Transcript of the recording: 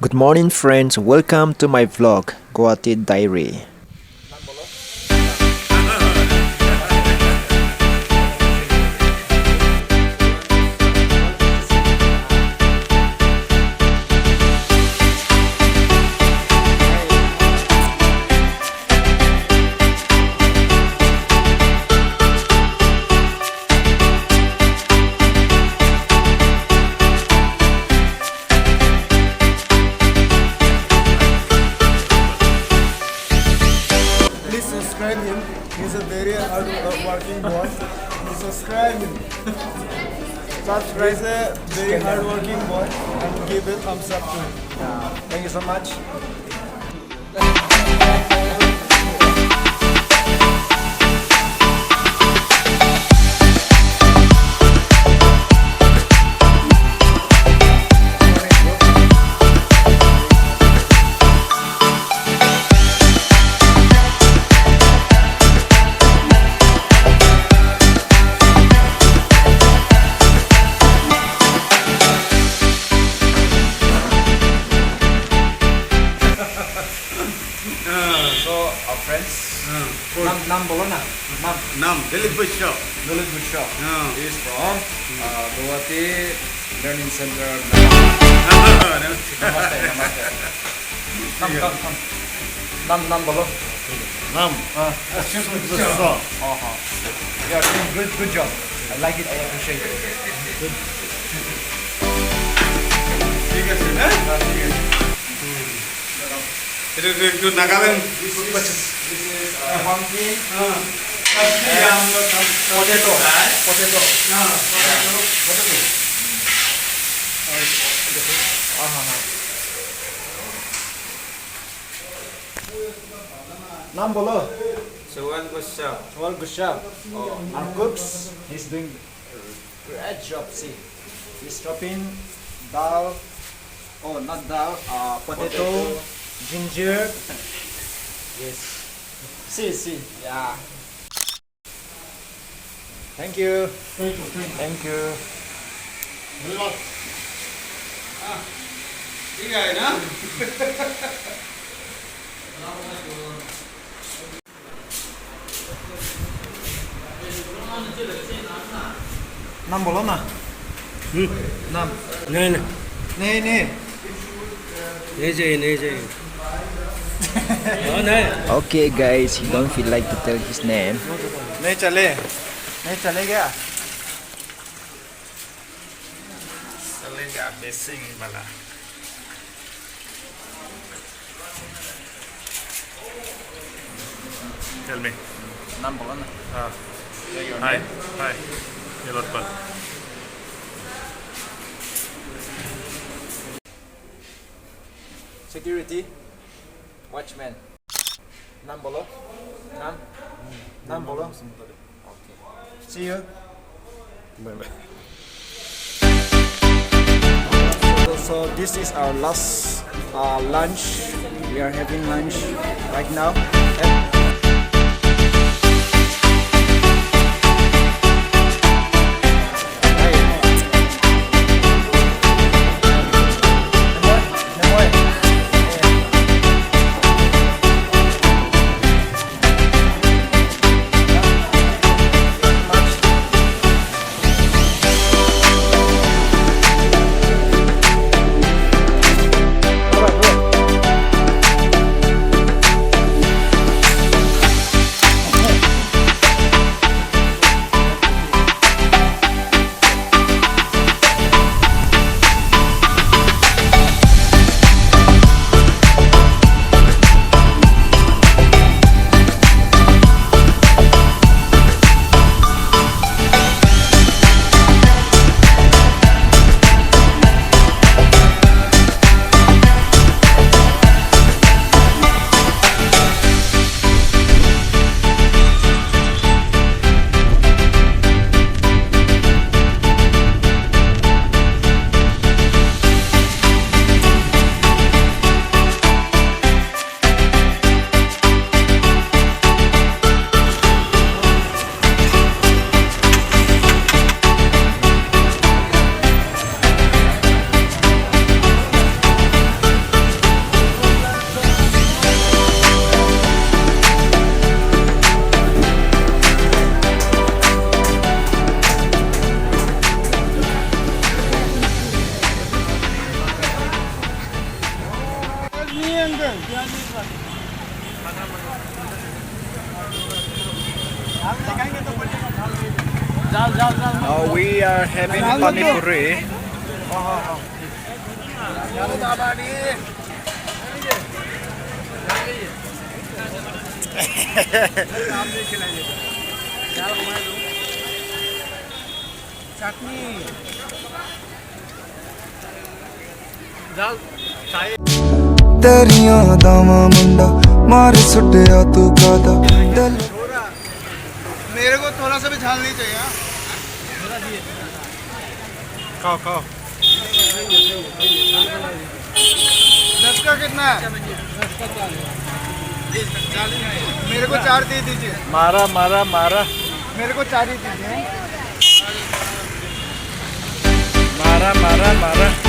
Good morning friends, welcome to my vlog, Guwahati Diary. Please subscribe him. He's a very hard working boy. Please subscribe him. He's a very hard working boy and give a thumbs up to him. Thank you so much. So our friends, Nam boleh na? Nam. Dillion. Vedukho. He is from Guwahati Learning Center. Namaste. Nam boleh. Nam. Yeah, good job. I like it. I appreciate it. ठीक है ना? itu Nagaland. This is pumpkin. Potato. Potato. Nam boleh. Sewan besar. Well, good job. Our cooks, he's doing great job. See, he's chopping dal. Oh, not dal. Potato, ginger. Yes. See. Yeah. Thank you. Thank you. ठीक है ना? Nam boleh na? Nam. नहीं Nih. नहीं चाहिए नहीं Okay guys, he don't feel like to tell his name. नहीं चलेगा. चलेगा बेसिंग वाला Tell me. Nam boleh na? Hi. ये लोट पर Security. Watchman. Nam boleh. Nam boleh. Okay. See you. So this is our last lunch. We are having lunch right now. नहीं है uncle प्याज नहीं खाएंगे तो जाल जाल जाल Now we are having pani puri. चटनी तेरियां दावा मुंडा मार सुटिया तू कादा दिल मेरे को थोड़ा सा भी झाल नहीं चाहिए हाँ? खाओ खाओ 10 का कितना है मेरे को 4 दे दीजिए मारा मारा मारा मेरे को 4 ही दीजिए मारा मारा मारा